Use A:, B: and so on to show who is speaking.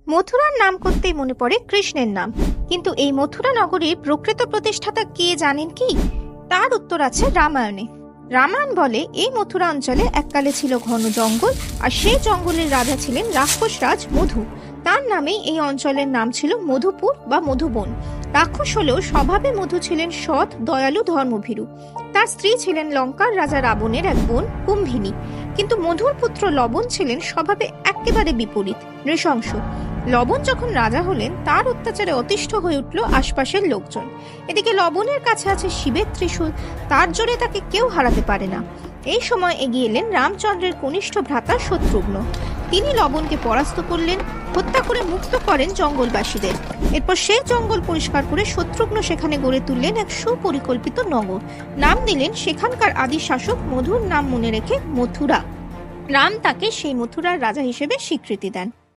A: মথুরার নাম করতেই মনে পড়ে কৃষ্ণের নাম। কিন্তু এই মথুরা নগরীর প্রকৃত প্রতিষ্ঠাতা কে জানেন কি? তার উত্তর আছে রামায়ণে। রামায়ণ বলে এই মথুরা অঞ্চলে এককালে ছিল ঘন জঙ্গল, আর সেই জঙ্গলের রাজা ছিলেন রাক্ষস রাজ মধু। তার নামেই এই অঞ্চলের নাম ছিল মধুপুর বা মধুবন। রাক্ষস হলেও স্বভাবে মধু ছিলেন সৎ, দয়ালু, ধর্মভীরু। তার স্ত্রী ছিলেন লঙ্কার রাজা রাবণের এক বোন কুম্ভিনী। কিন্তু মধুর পুত্র লবণ ছিলেন স্বভাবে একেবারে বিপরীত, নৃশংস। লবণ যখন রাজা হলেন, তার অত্যাচারে অতিষ্ঠ হয়ে উঠল আশপাশের লোকজন। এদিকে লবণের কাছে আছে শিবের ত্রিশূল, তার জোরে তাকে কেউ হারাতে পারে না। এই সময় এগিয়ে এলেন রামচন্দ্রের কনিষ্ঠ ভ্রাতা শত্রুঘ্ন। তিনি লবণকে পরাস্ত করলেন, হত্যা করে মুক্ত করেন জঙ্গলবাসীদের। এরপর সেই জঙ্গল পরিষ্কার করে শত্রুঘ্ন সেখানে গড়ে তুললেন এক সুপরিকল্পিত নগর। নাম দিলেন সেখানকার আদি শাসক মধুর নাম মনে রেখে মথুরা। রাম তাকে সেই মথুরার রাজা হিসেবে স্বীকৃতি দেন।